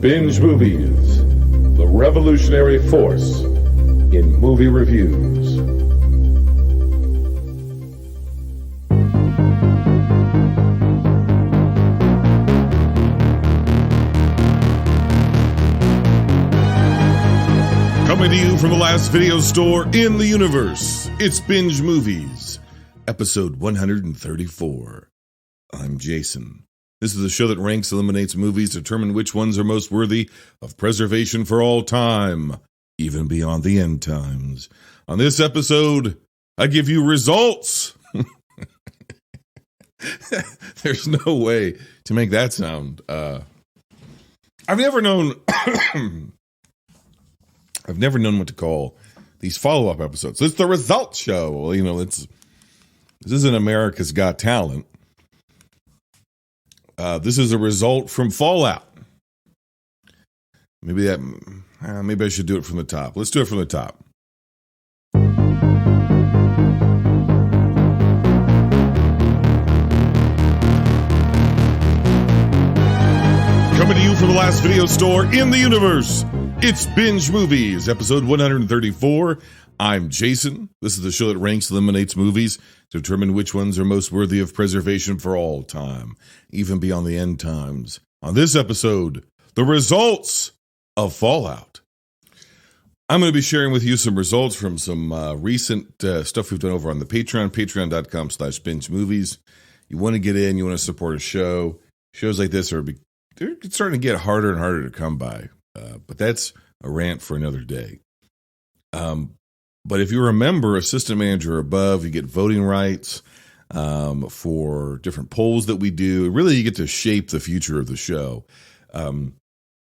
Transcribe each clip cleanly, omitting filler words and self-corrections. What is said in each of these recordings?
Binge Movies, the revolutionary force in movie reviews. Coming to you from the last video store in the universe, it's Binge Movies, episode 134. I'm Jason. This is a show that ranks, eliminates movies, to determine which ones are most worthy of preservation for all time, even beyond the end times. On this episode, I give you results. There's no way to make that sound. I've never known what to call these follow-up episodes. It's the results show. Well, you know, this isn't America's Got Talent. This is a result from Fallout. Maybe I should do it from the top. Let's do it from the top. Coming to you from the last video store in the universe, it's Binge Movies, episode 134. I'm Jason. This is the show that ranks, eliminates movies to determine which ones are most worthy of preservation for all time, even beyond the end times. On this episode, the results of Fallout. I'm going to be sharing with you some results from some recent stuff we've done over on the Patron, patreon.com/binge movies. You want to get in, you want to support a show. Shows like this they're starting to get harder and harder to come by. But that's a rant for another day. But if you're a member, assistant manager or above, you get voting rights for different polls that we do. Really, you get to shape the future of the show.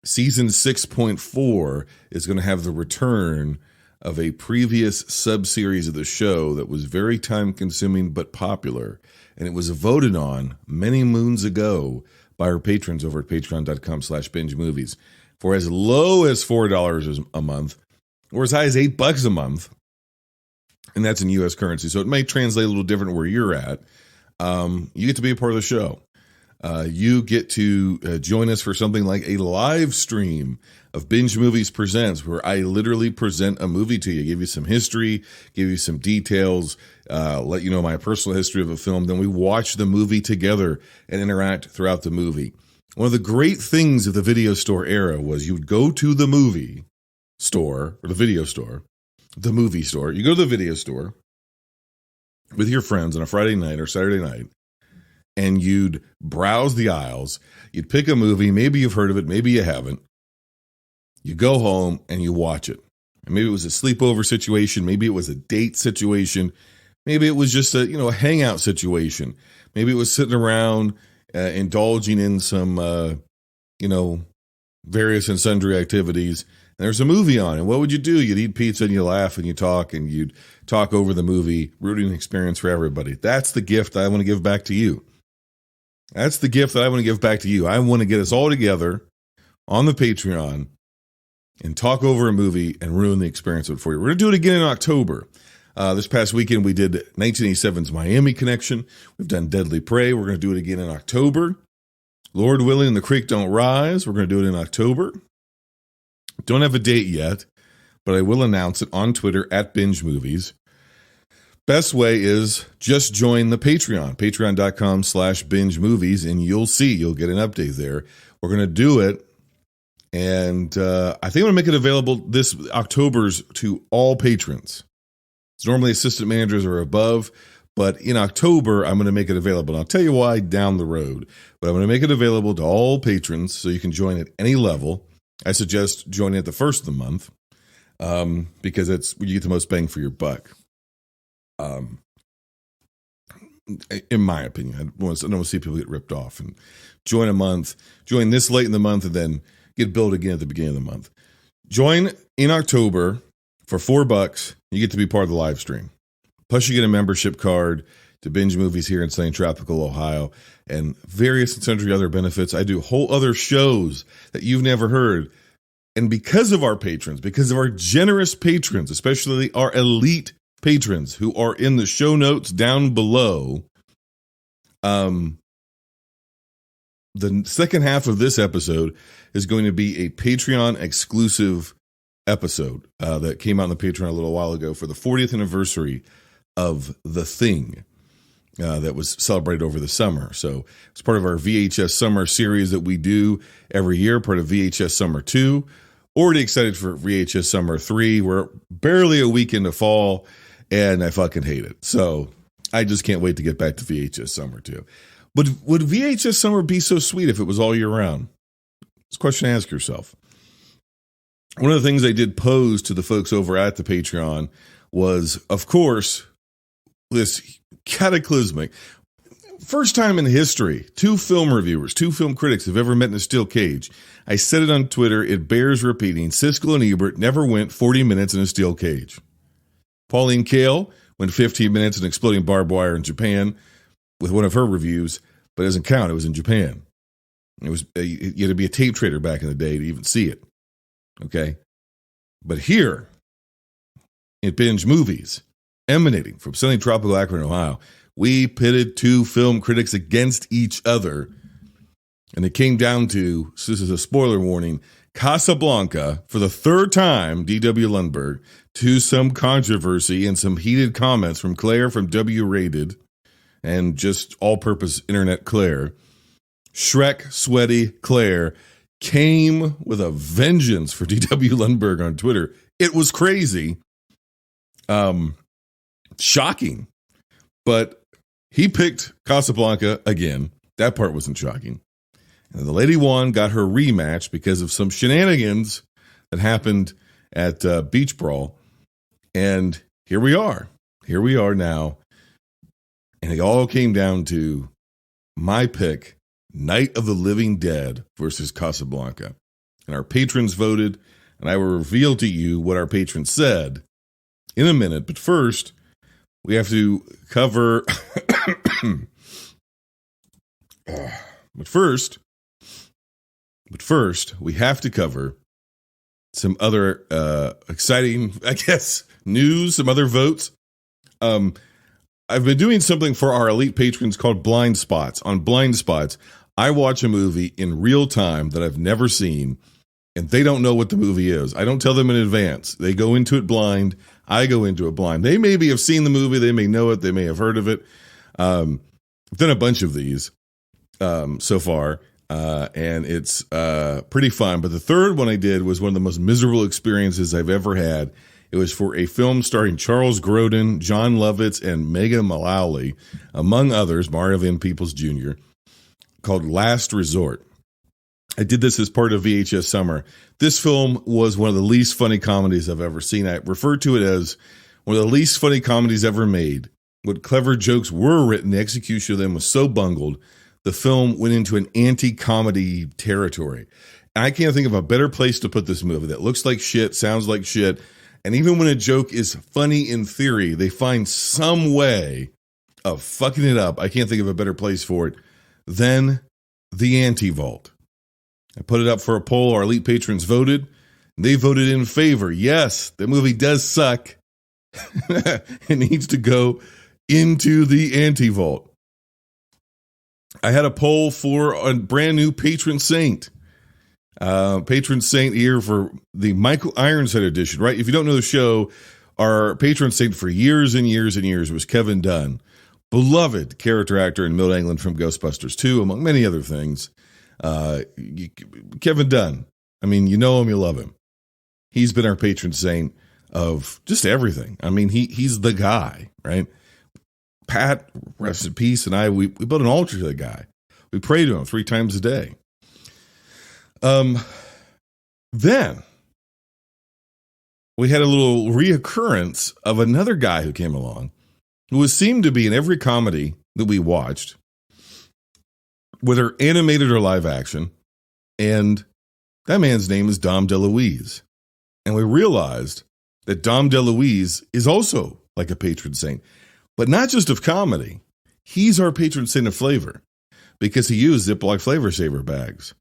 Season 6.4 is going to have the return of a previous sub-series of the show that was very time-consuming but popular. And it was voted on many moons ago by our patrons over at patreon.com/binge movies. For as low as $4 a month, or as high as $8 a month, and that's in U.S. currency, so it may translate a little different where you're at. You get to be a part of the show. You get to join us for something like a live stream of Binge Movies Presents, where I literally present a movie to you, give you some history, give you some details, let you know my personal history of a film. Then we watch the movie together and interact throughout the movie. One of the great things of the video store era was you would go to the movie store, or the video store, the movie store. You go to the video store with your friends on a Friday night or Saturday night, and you'd browse the aisles. You'd pick a movie. Maybe you've heard of it. Maybe you haven't. You go home and you watch it. And maybe it was a sleepover situation. Maybe it was a date situation. Maybe it was just a hangout situation. Maybe it was sitting around indulging in some, various and sundry activities. And there's a movie on, and what would you do? You'd eat pizza and you laugh and you talk, and you'd talk over the movie, rooting experience for everybody. That's the gift I want to give back to you. That's the gift that I want to give back to you. I want to get us all together on the Patreon and talk over a movie and ruin the experience of it for you. We're going to do it again in October. This past weekend, we did 1987's Miami Connection. We've done Deadly Prey. We're going to do it again in October. Lord willing, The Creek Don't Rise. We're going to do it in October. Don't have a date yet, but I will announce it on Twitter at Binge Movies. Best way is just join the Patreon, patreon.com/binge movies, and you'll get an update there. We're going to do it, and I think I'm going to make it available this October's to all patrons. It's normally assistant managers or above, but in October, I'm going to make it available. And I'll tell you why down the road, but I'm going to make it available to all patrons so you can join at any level. I suggest joining at the first of the month because it's where you get the most bang for your buck. In my opinion, I don't want to see people get ripped off and join this late in the month and then get billed again at the beginning of the month. Join in October for $4. You get to be part of the live stream. Plus you get a membership card to Binge Movies here in sunny tropical Ohio and various and sundry other benefits. I do whole other shows that you've never heard. And because of our patrons, because of our generous patrons, especially our elite patrons who are in the show notes down below, the second half of this episode is going to be a Patreon exclusive episode that came out on the Patreon a little while ago for the 40th anniversary of The Thing that was celebrated over the summer. So it's part of our VHS Summer series that we do every year, part of VHS Summer 2. Already excited for VHS Summer 3. We're barely a week into fall, and I fucking hate it. So I just can't wait to get back to VHS Summer 2. But would VHS Summer be so sweet if it was all year round? It's a question to ask yourself. One of the things I did pose to the folks over at the Patreon was, of course, this cataclysmic, first time in history, two film reviewers, two film critics have ever met in a steel cage. I said it on Twitter. It bears repeating. Siskel and Ebert never went 40 minutes in a steel cage. Pauline Kael went 15 minutes in exploding barbed wire in Japan with one of her reviews, but it doesn't count. It was in Japan. It was you had to be a tape trader back in the day to even see it. Okay? But here, in Binge Movies, emanating from sunny tropical Akron, Ohio, we pitted two film critics against each other. And it came down to, so this is a spoiler warning, Casablanca, for the third time, D.W. Lundberg, to some controversy and some heated comments from Claire from W Rated and just all-purpose internet Claire. Shrek Sweaty Claire came with a vengeance for D.W. Lundberg on Twitter. It was crazy. Shocking. But he picked Casablanca again. That part wasn't shocking. And the lady won, got her rematch because of some shenanigans that happened at Beach Brawl. And here we are. Here we are now. And it all came down to my pick, Night of the Living Dead versus Casablanca. And our patrons voted, and I will reveal to you what our patrons said in a minute. But first, we have to cover... But first, we have to cover some other exciting, I guess, news, some other votes. I've been doing something for our elite patrons called Blind Spots. On Blind Spots, I watch a movie in real time that I've never seen, and they don't know what the movie is. I don't tell them in advance. They go into it blind. I go into it blind. They maybe have seen the movie. They may know it. They may have heard of it. I've done a bunch of these so far. And it's pretty fun. But the third one I did was one of the most miserable experiences I've ever had. It was for a film starring Charles Grodin, John Lovitz, and Megan Mullally, among others, Mario Van Peebles Jr., called Last Resort. I did this as part of VHS Summer. This film was one of the least funny comedies I've ever seen. I refer to it as one of the least funny comedies ever made. What clever jokes were written, the execution of them was so bungled. The film went into an anti-comedy territory. And I can't think of a better place to put this movie that looks like shit, sounds like shit. And even when a joke is funny in theory, they find some way of fucking it up. I can't think of a better place for it than the Anti-Vault. I put it up for a poll. Our elite patrons voted. They voted in favor. Yes, the movie does suck. It needs to go into the Anti-Vault. I had a poll for a brand new patron saint. Patron saint here for the Michael Ironside edition, right? If you don't know the show, our patron saint for years and years and years was Kevin Dunn. Beloved character actor in Middle England from Ghostbusters 2, among many other things. Kevin Dunn. I mean, you know him, you love him. He's been our patron saint of just everything. I mean, he's the guy, right? Pat, rest in peace, and I, we built an altar to the guy. We pray to him 3 times a day. Then we had a little reoccurrence of another guy who came along, who was seemed to be in every comedy that we watched, whether animated or live action, and that man's name is Dom DeLuise. And we realized that Dom DeLuise is also like a patron saint. But not just of comedy. He's our patron saint of flavor because he used Ziploc Flavor Saver bags.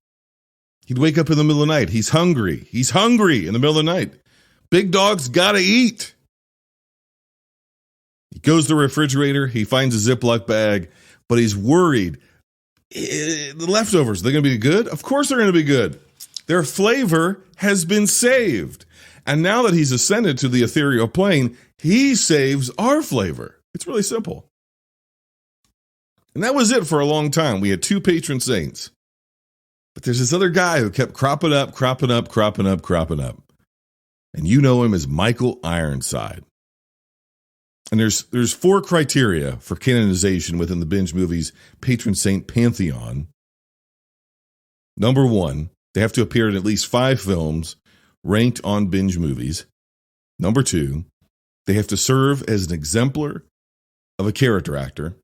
He'd wake up in the middle of the night. He's hungry. He's hungry in the middle of the night. Big dog's got to eat. He goes to the refrigerator. He finds a Ziploc bag, but he's worried. The leftovers, they're going to be good? Of course they're going to be good. Their flavor has been saved. And now that he's ascended to the ethereal plane, he saves our flavor. It's really simple. And that was it for a long time. We had 2 patron saints. But there's this other guy who kept cropping up. And you know him as Michael Ironside. And there's 4 criteria for canonization within the Binge Movies patron saint pantheon. Number 1, they have to appear in at least 5 films ranked on Binge Movies. Number 2, they have to serve as an exemplar of a character actor.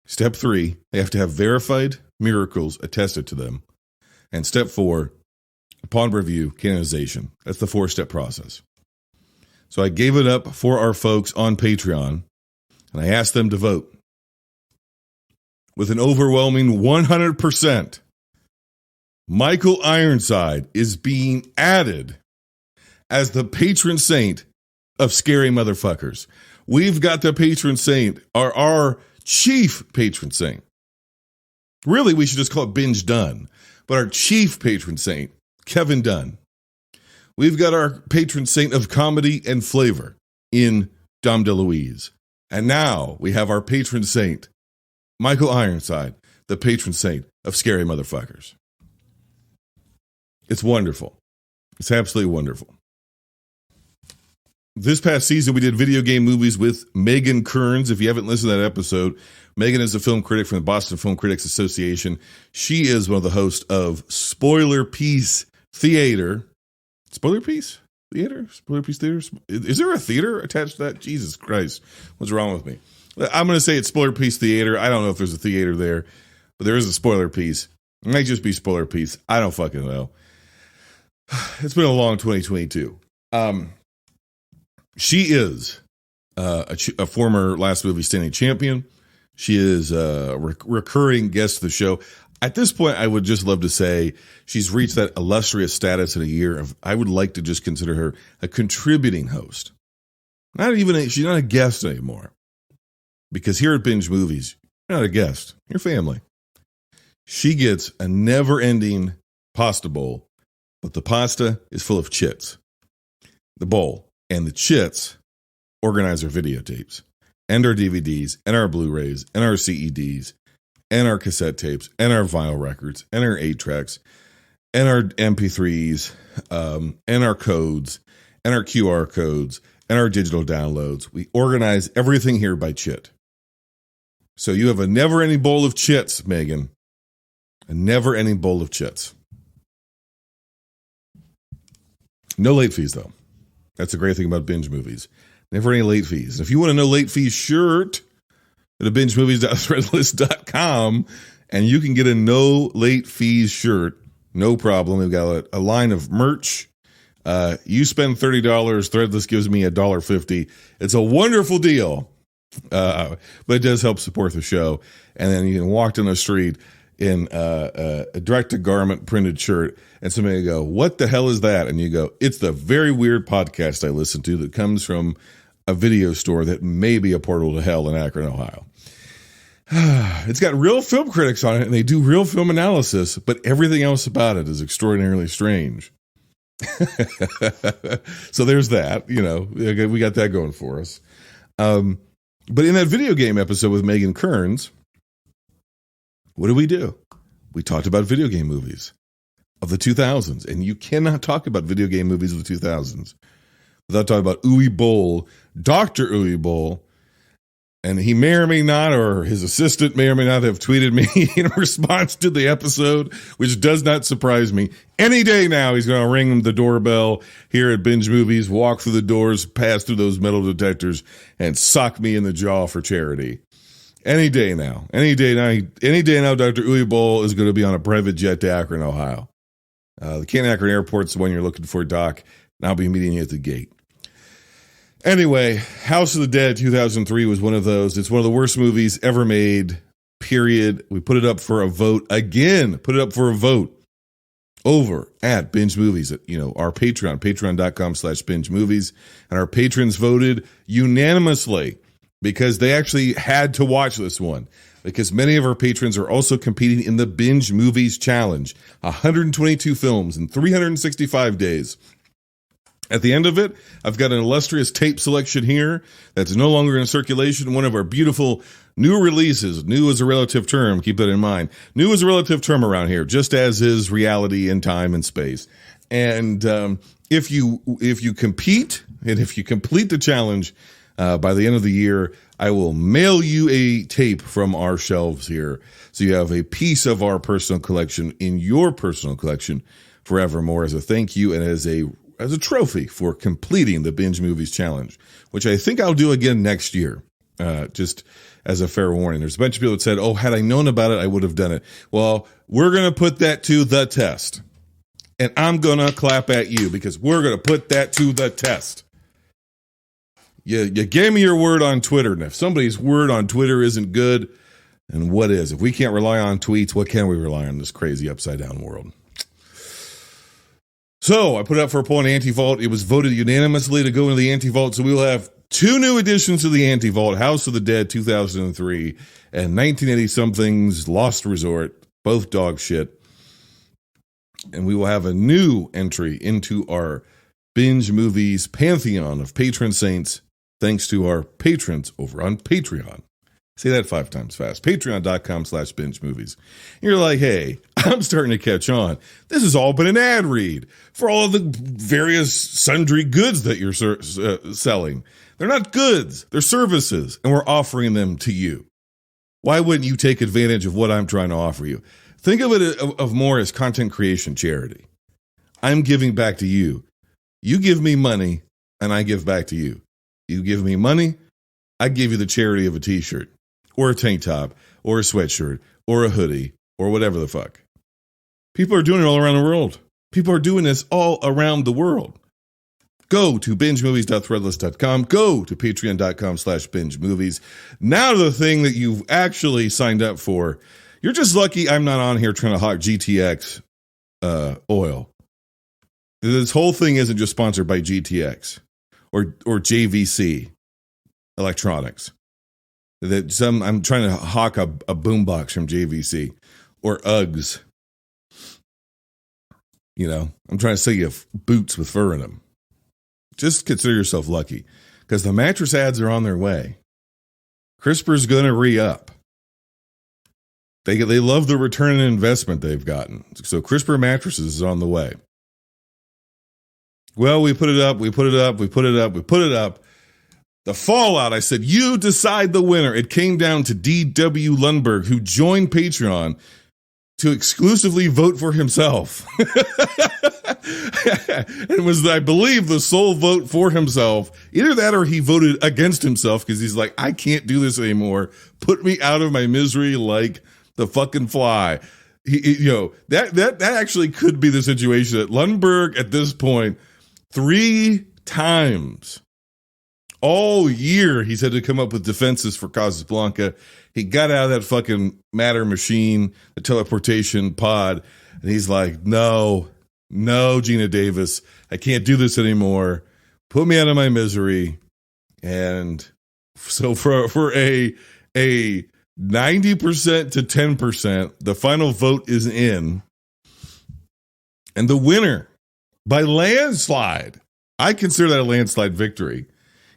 Step 3, they have to have verified miracles attested to them. And step 4, upon review, canonization. That's the 4-step process. So I gave it up for our folks on Patreon, and I asked them to vote. With an overwhelming 100%, Michael Ironside is being added as the patron saint of scary motherfuckers. We've got the patron saint, our chief patron saint. Really, we should just call it Binge Dunn. But our chief patron saint, Kevin Dunn. We've got our patron saint of comedy and flavor in Dom DeLuise. And now we have our patron saint, Michael Ironside, the patron saint of scary motherfuckers. It's wonderful. It's absolutely wonderful. This past season, we did video game movies with Megan Kearns. If you haven't listened to that episode, Megan is a film critic from the Boston Film Critics Association. She is one of the hosts of Spoiler Piece Theater. Spoiler Piece Theater? Spoiler Piece Theater? Is there a theater attached to that? Jesus Christ. What's wrong with me? I'm going to say it's Spoiler Piece Theater. I don't know if there's a theater there, but there is a spoiler piece. It might just be Spoiler Piece. I don't fucking know. It's been a long 2022. She is a former Last Movie Standing champion. She is a recurring guest of the show. At this point, I would just love to say she's reached that illustrious status in a year of, I would like to just consider her a contributing host. She's not a guest anymore. Because here at Binge Movies, you're not a guest. You're family. She gets a never-ending pasta bowl, but the pasta is full of chits. The bowl and the chits organize our videotapes and our DVDs and our Blu-rays and our CEDs and our cassette tapes and our vinyl records and our 8-tracks and our MP3s and our codes and our QR codes and our digital downloads. We organize everything here by chit. So you have a never-ending bowl of chits, Megan. A never-ending bowl of chits. No late fees, though. That's a great thing about Binge Movies. Never any late fees. And if you want a no late fees shirt, go to bingemovies.threadless.com and you can get a no late fees shirt. No problem. We've got a line of merch. You spend $30, Threadless gives me $1.50. It's a wonderful deal. But it does help support the show. And then you can walk down the street in a direct-to-garment printed shirt, and somebody go, "What the hell is that?" And you go, "It's the very weird podcast I listen to that comes from a video store that may be a portal to hell in Akron, Ohio." It's got real film critics on it, and they do real film analysis, but everything else about it is extraordinarily strange. So there's that. We got that going for us. But in that video game episode with Megan Kearns, what do? We talked about video game movies of the 2000s. And you cannot talk about video game movies of the 2000s without talking about Uwe Boll, Dr. Uwe Boll. And he may or may not, or his assistant may or may not have tweeted me in response to the episode, which does not surprise me. Any day now, he's going to ring the doorbell here at Binge Movies, walk through the doors, pass through those metal detectors, and sock me in the jaw for charity. Any day now, Dr. Uwe Boll is going to be on a private jet to Akron, Ohio. The Canton Akron Airport's the one you're looking for, Doc, and I'll be meeting you at the gate. Anyway, House of the Dead 2003 was one of those. It's one of the worst movies ever made, period. We put it up for a vote again. Put it up for a vote over at Binge Movies, at our Patreon, patreon.com/Binge Movies. And our patrons voted unanimously because they actually had to watch this one. because many of our patrons are also competing in the Binge Movies Challenge, 122 films in 365 days. At the end of it, I've got an illustrious tape selection here that's no longer in circulation. One of our beautiful new releases. New is a relative term. Keep that in mind. New is a relative term around here, just as is reality and time and space. And if you compete and if you complete the challenge by the end of the year, I will mail you a tape from our shelves here. So you have a piece of our personal collection in your personal collection forevermore as a thank you and as a trophy for completing the Binge Movies Challenge, which I think I'll do again next year, just as a fair warning. There's a bunch of people that said, oh, had I known about it, I would have done it. Well, we're going to put that to the test. And I'm going to clap at you because we're going to put that to the test. You gave me your word on Twitter, and if somebody's word on Twitter isn't good, then what is? If we can't rely on tweets, what can we rely on in this crazy upside-down world? So I put it up for a poll on Anti-Vault. It was voted unanimously to go into the Anti-Vault. So we will have 2 new additions to the Anti-Vault, House of the Dead 2003 and 1980-something's Lost Resort, both dog shit. And we will have a new entry into our Binge Movies pantheon of patron saints, thanks to our patrons over on Patreon. Say that 5 times fast. Patreon.com/binge movies. You're like, hey, I'm starting to catch on. This has all been an ad read for all of the various sundry goods that you're selling. They're not goods. They're services, and we're offering them to you. Why wouldn't you take advantage of what I'm trying to offer you? Think of it of more as content creation charity. I'm giving back to you. You give me money, and I give back to you. You give me money, I give you the charity of a t-shirt. Or a tank top, or a sweatshirt, or a hoodie, or whatever the fuck. People are doing it all around the world. People are doing this all around the world. Go to bingemovies.threadless.com. Go to patreon.com/binge movies. Now to the thing that you've actually signed up for. You're just lucky I'm not on here trying to hawk GTX oil. This whole thing isn't just sponsored by GTX or JVC Electronics. I'm trying to hawk a boombox from JVC or Uggs. You know, I'm trying to sell you boots with fur in them. Just consider yourself lucky because the mattress ads are on their way. CRISPR's going to re-up. They love the return on investment they've gotten. So CRISPR mattresses is on the way. Well, we put it up. The fallout, I said, you decide the winner. It came down to D.W. Lundberg, who joined Patreon to exclusively vote for himself. And was, I believe, the sole vote for himself. Either that or he voted against himself because he's like, I can't do this anymore. Put me out of my misery like the fucking fly. That actually could be the situation that Lundberg at this point 3 times all year he's had to come up with defenses for Casablanca. He got out of that fucking matter machine, the teleportation pod, and he's like, no, Gina Davis, I can't do this anymore. Put me out of my misery. And so for a 90% to 10%, the final vote is in. And the winner, by landslide, I consider that a landslide victory,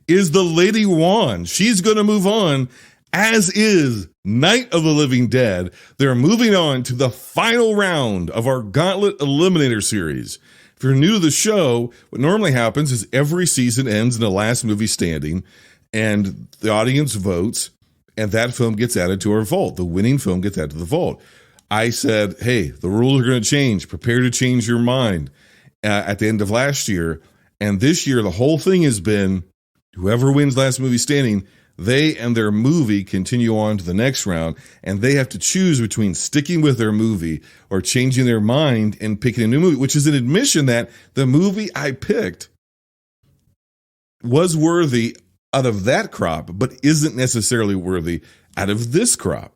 is the Lady Wan. She's going to move on, as is Night of the Living Dead. They're moving on to the final round of our Gauntlet Eliminator series. If you're new to the show, what normally happens is every season ends in the last movie standing, and the audience votes, and that film gets added to our vault. The winning film gets added to the vault. I said, hey, the rules are going to change. Prepare to change your mind at the end of last year. And this year, the whole thing has been whoever wins last movie standing, they and their movie continue on to the next round, and they have to choose between sticking with their movie or changing their mind and picking a new movie, which is an admission that the movie I picked was worthy out of that crop, but isn't necessarily worthy out of this crop.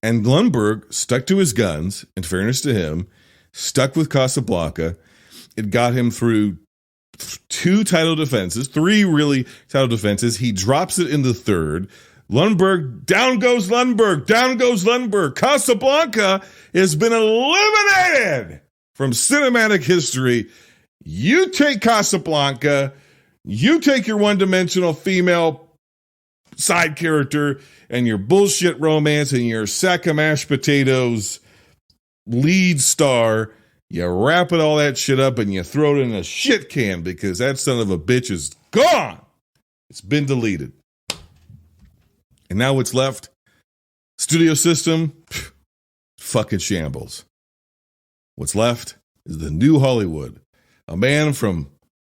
And Lundberg stuck to his guns, in fairness to him, stuck with Casablanca. It got him through 2 title defenses, 3 really title defenses. He drops it in the 3rd, Lundberg, down goes Lundberg, down goes Lundberg. Casablanca has been eliminated from cinematic history. You take Casablanca, you take your one-dimensional female side character and your bullshit romance and your sack of mashed potatoes lead star, you wrap it all that shit up and you throw it in a shit can because that son of a bitch is gone. It's been deleted. And now what's left? Studio system, fucking shambles. What's left is the new Hollywood. A man from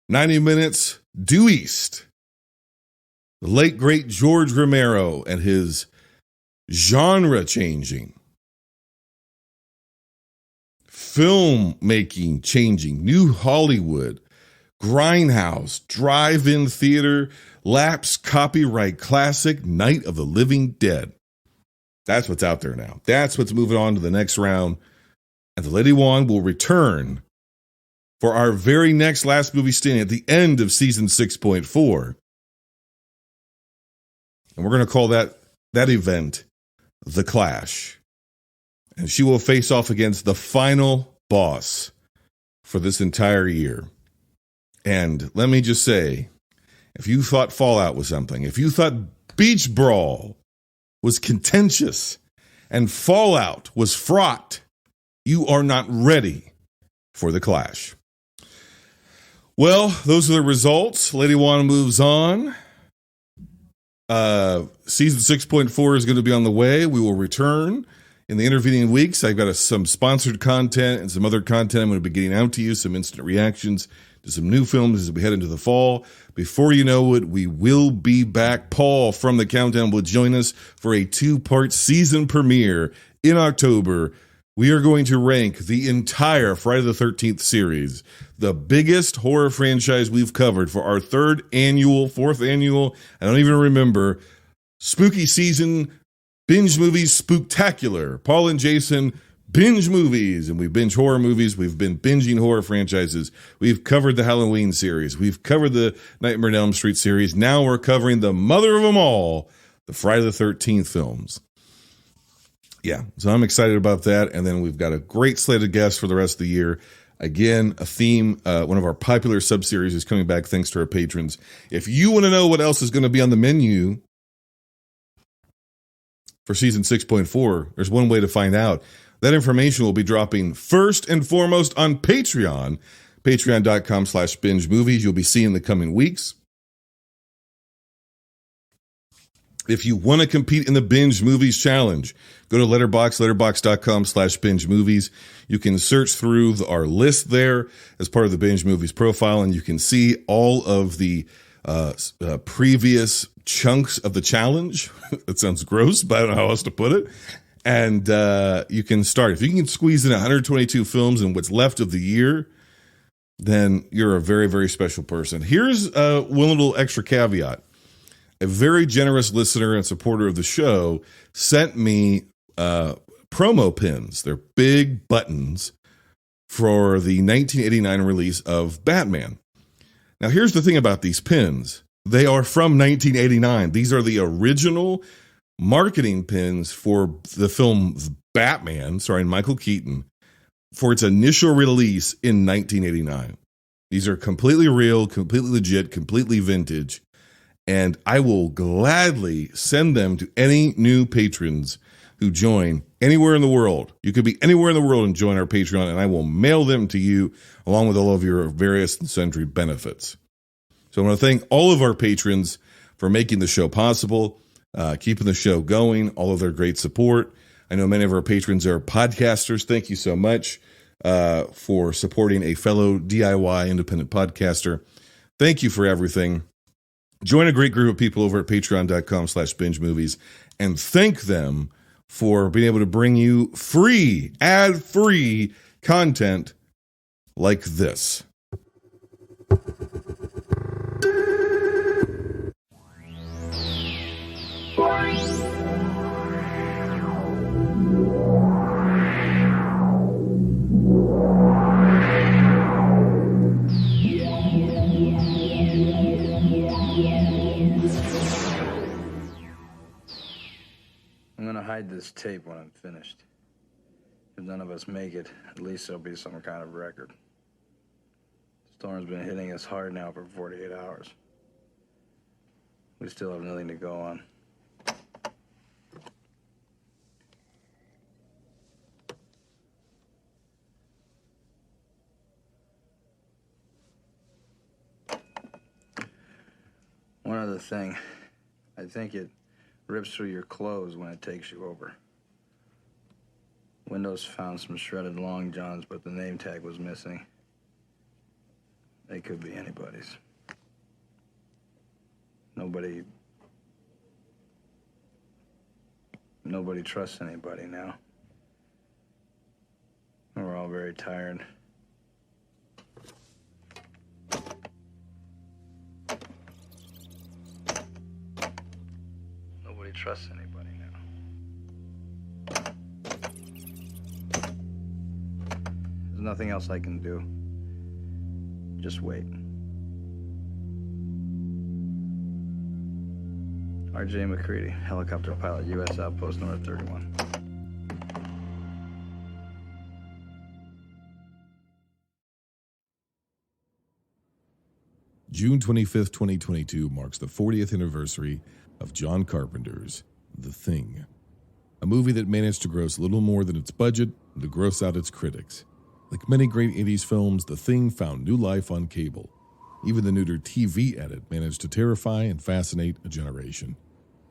90 Minutes due east. The late, great George Romero and his genre-changing, film-making changing, new Hollywood, grindhouse, drive-in theater, lapse copyright classic, Night of the Living Dead. That's what's out there now. That's what's moving on to the next round. And the Lady Wand will return for our very next last movie stint at the end of season 6.4. And we're going to call that event The Clash. And she will face off against the final boss for this entire year. And let me just say, if you thought Fallout was something, if you thought Beach Brawl was contentious and Fallout was fraught, you are not ready for The Clash. Well, those are the results. Lady Wand moves on. Season 6.4 is going to be on the way. We will return in the intervening weeks. I've got some sponsored content and some other content I'm going to be getting out to you, some instant reactions to some new films as we head into the fall. Before you know it, we will be back. Paul from The Countdown will join us for a 2-part season premiere in October. We are going to rank the entire Friday the 13th series, the biggest horror franchise we've covered for our fourth annual, I don't even remember, spooky season, Binge Movies Spooktacular. Paul and Jason binge movies, and we binge horror movies. We've been binging horror franchises. We've covered the Halloween series. We've covered the Nightmare on Elm Street series. Now we're covering the mother of them all, the Friday the 13th films. Yeah, so I'm excited about that. And then we've got a great slate of guests for the rest of the year. Again, a theme, one of our popular sub-series is coming back thanks to our patrons. If you want to know what else is going to be on the menu for season 6.4, there's one way to find out. That information will be dropping first and foremost on Patreon, patreon.com/binge movies. You'll be seeing the coming weeks. If you want to compete in the Binge Movies Challenge, go to letterboxd.com/binge movies. You can search through our list there as part of the Binge Movies profile, and you can see all of the previous chunks of the challenge. That sounds gross, but I don't know how else to put it. And you can start. If you can squeeze in 122 films in what's left of the year, then you're a very, very special person. Here's one little extra caveat. A very generous listener and supporter of the show sent me promo pins. They're big buttons for the 1989 release of Batman. Now, here's the thing about these pins. They are from 1989. These are the original marketing pins for the film Batman, starring Michael Keaton, for its initial release in 1989. These are completely real, completely legit, completely vintage. And I will gladly send them to any new patrons who join anywhere in the world. You could be anywhere in the world and join our Patreon, and I will mail them to you along with all of your various and sundry benefits. So I want to thank all of our patrons for making the show possible, keeping the show going, all of their great support. I know many of our patrons are podcasters. Thank you so much for supporting a fellow DIY independent podcaster. Thank you for everything. Join a great group of people over at patreon.com/binge movies and thank them for being able to bring you free, ad-free content like this. this tape when I'm finished. If none of us make it, at least there'll be some kind of record. The storm's been hitting us hard now for 48 hours. We still have nothing to go on. One other thing. I think it rips through your clothes when it takes you over. Windows found some shredded long johns, but the name tag was missing. They could be anybody's. Nobody trusts anybody now. We're all very tired. Nobody trusts anybody now. There's nothing else I can do. Just wait. R.J. McCready, helicopter pilot, U.S. Outpost North 31. June 25th, 2022 marks the 40th anniversary of John Carpenter's The Thing, a movie that managed to gross little more than its budget and to gross out its critics. Like many great 80s films, The Thing found new life on cable. Even the neuter TV edit managed to terrify and fascinate a generation.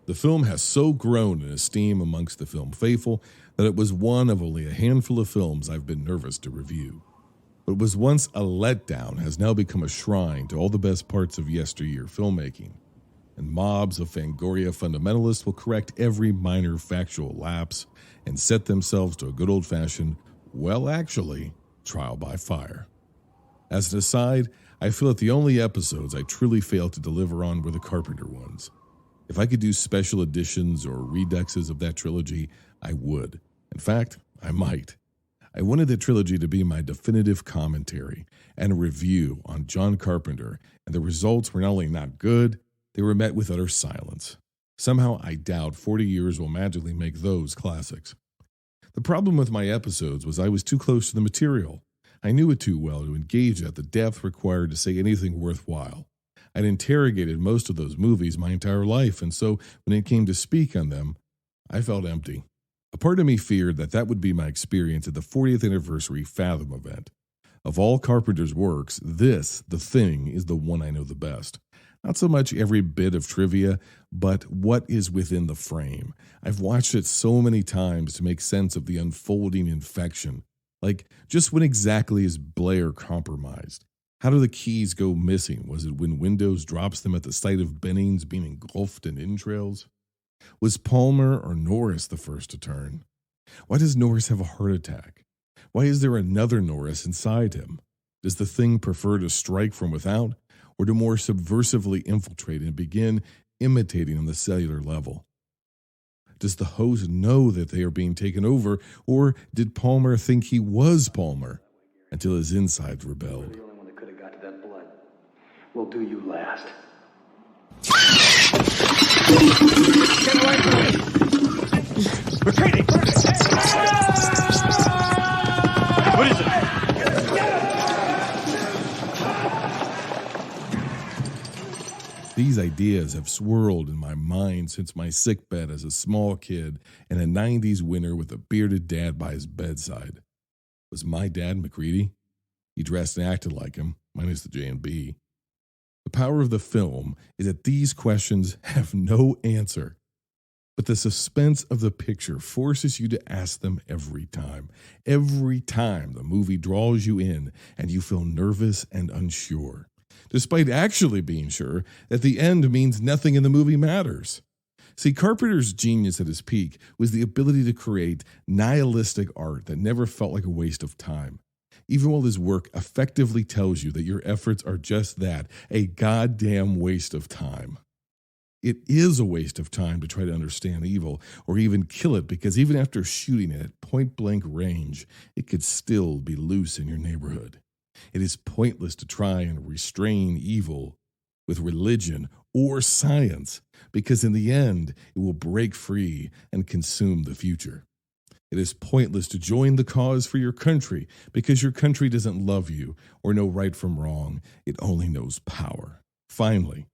The film has so grown in esteem amongst the film faithful that it was one of only a handful of films I've been nervous to review. What was once a letdown has now become a shrine to all the best parts of yesteryear filmmaking, and mobs of Fangoria fundamentalists will correct every minor factual lapse and set themselves to a good old-fashioned, well, actually, trial by fire. As an aside, I feel that the only episodes I truly failed to deliver on were the Carpenter ones. If I could do special editions or redexes of that trilogy, I would. In fact, I might. I wanted the trilogy to be my definitive commentary and a review on John Carpenter, and the results were not only not good, they were met with utter silence. Somehow I doubt 40 years will magically make those classics. The problem with my episodes was I was too close to the material. I knew it too well to engage at the depth required to say anything worthwhile. I'd interrogated most of those movies my entire life, and so when it came to speak on them, I felt empty. A part of me feared that would be my experience at the 40th anniversary Fathom event. Of all Carpenter's works, this, The Thing, is the one I know the best. Not so much every bit of trivia, but what is within the frame. I've watched it so many times to make sense of the unfolding infection. Like, just when exactly is Blair compromised? How do the keys go missing? Was it when Windows drops them at the sight of Bennings being engulfed in entrails? Was Palmer or Norris the first to turn? Why does Norris have a heart attack? Why is there another Norris inside him? Does the Thing prefer to strike from without, or to more subversively infiltrate and begin imitating on the cellular level? Does the host know that they are being taken over, or did Palmer think he was Palmer until his insides rebelled? We'll do you last. Get away from me! Retreating! What is it? These ideas have swirled in my mind since my sickbed as a small kid and a 90s winter with a bearded dad by his bedside. Was my dad McCready? He dressed and acted like him, minus the J and B. The power of the film is that these questions have no answer, but the suspense of the picture forces you to ask them every time. Every time the movie draws you in and you feel nervous and unsure, despite actually being sure that the end means nothing in the movie matters. See, Carpenter's genius at his peak was the ability to create nihilistic art that never felt like a waste of time. Even while his work effectively tells you that your efforts are just that, a goddamn waste of time. It is a waste of time to try to understand evil or even kill it, because even after shooting it at point-blank range, it could still be loose in your neighborhood. It is pointless to try and restrain evil with religion or science, because in the end, it will break free and consume the future. It is pointless to join the cause for your country because your country doesn't love you or know right from wrong. It only knows power. Finally,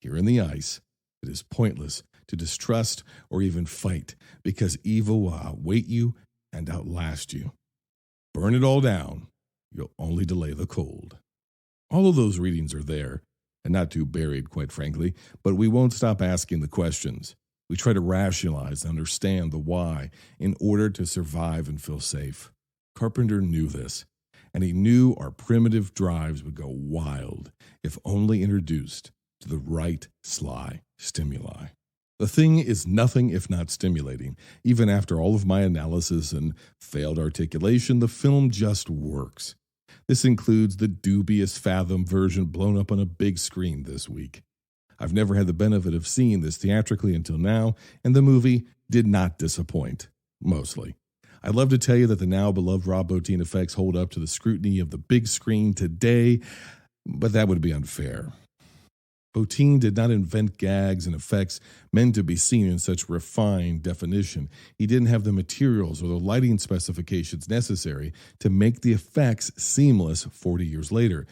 here in the ice, it is pointless to distrust or even fight because evil will outwait you and outlast you. Burn it all down. You'll only delay the cold. All of those readings are there, and not too buried, quite frankly, but we won't stop asking the questions. We try to rationalize and understand the why in order to survive and feel safe. Carpenter knew this, and he knew our primitive drives would go wild if only introduced to the right sly stimuli. The thing is nothing if not stimulating. Even after all of my analysis and failed articulation, the film just works. This includes the dubious Fathom version blown up on a big screen this week. I've never had the benefit of seeing this theatrically until now, and the movie did not disappoint, mostly. I'd love to tell you that the now beloved Rob Bottin effects hold up to the scrutiny of the big screen today, but that would be unfair. Bottin did not invent gags and effects meant to be seen in such refined definition. He didn't have the materials or the lighting specifications necessary to make the effects seamless 40 years later.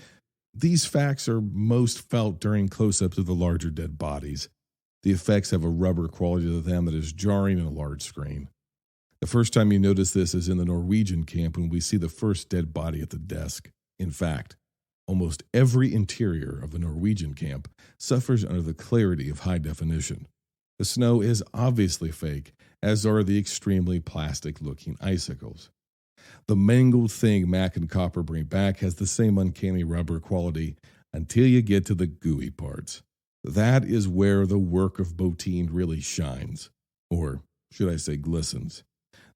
These facts are most felt during close-ups of the larger dead bodies. The effects have a rubber quality to them that is jarring on a large screen. The first time you notice this is in the Norwegian camp when we see the first dead body at the desk. In fact, almost every interior of the Norwegian camp suffers under the clarity of high definition. The snow is obviously fake, as are the extremely plastic-looking icicles. The mangled thing Mac and Copper bring back has the same uncanny rubber quality until you get to the gooey parts. That is where the work of Bottin really shines, or should I say glistens.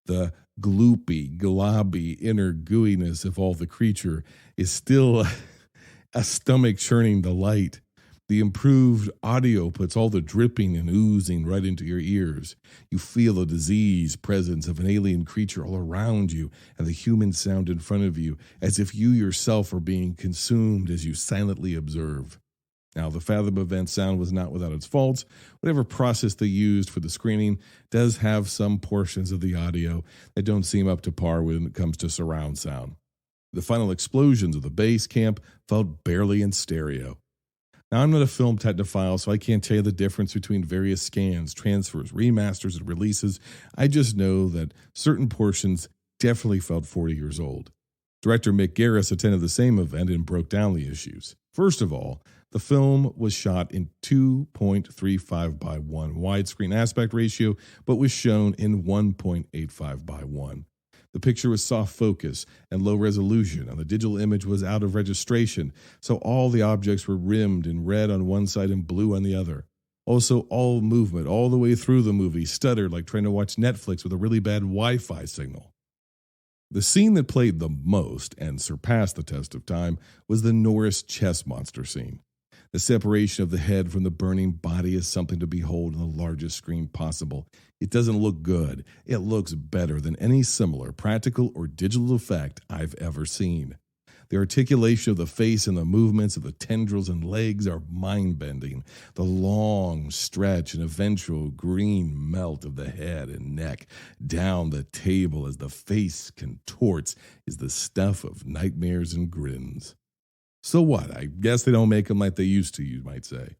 The gloopy, globby inner gooiness of all the creature is still a stomach-churning delight. The improved audio puts all the dripping and oozing right into your ears. You feel the diseased presence of an alien creature all around you and the human sound in front of you, as if you yourself are being consumed as you silently observe. Now, the Fathom event sound was not without its faults. Whatever process they used for the screening does have some portions of the audio that don't seem up to par when it comes to surround sound. The final explosions of the base camp felt barely in stereo. Now, I'm not a film technophile, so I can't tell you the difference between various scans, transfers, remasters, and releases. I just know that certain portions definitely felt 40 years old. Director Mick Garris attended the same event and broke down the issues. First of all, the film was shot in 2.35 by 1 widescreen aspect ratio, but was shown in 1.85 by 1. The picture was soft focus and low resolution, and the digital image was out of registration, so all the objects were rimmed in red on one side and blue on the other. Also, all movement all the way through the movie stuttered like trying to watch Netflix with a really bad Wi-Fi signal. The scene that played the most and surpassed the test of time was the Norris chess monster scene. The separation of the head from the burning body is something to behold on the largest screen possible. It doesn't look good. It looks better than any similar practical or digital effect I've ever seen. The articulation of the face and the movements of the tendrils and legs are mind-bending. The long stretch and eventual green melt of the head and neck down the table as the face contorts is the stuff of nightmares and grins. So what? I guess they don't make them like they used to, you might say.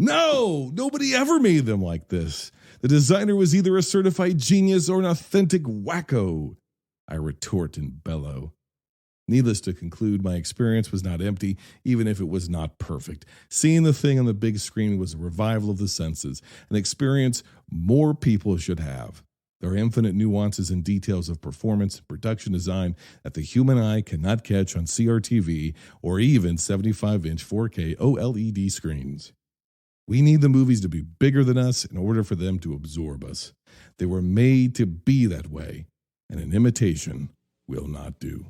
No, nobody ever made them like this. The designer was either a certified genius or an authentic wacko, I retort and bellow. Needless to conclude, my experience was not empty, even if it was not perfect. Seeing the thing on the big screen was a revival of the senses, an experience more people should have. There are infinite nuances and details of performance and production design that the human eye cannot catch on CRTV or even 75-inch 4K OLED screens. We need the movies to be bigger than us in order for them to absorb us. They were made to be that way, and an imitation will not do.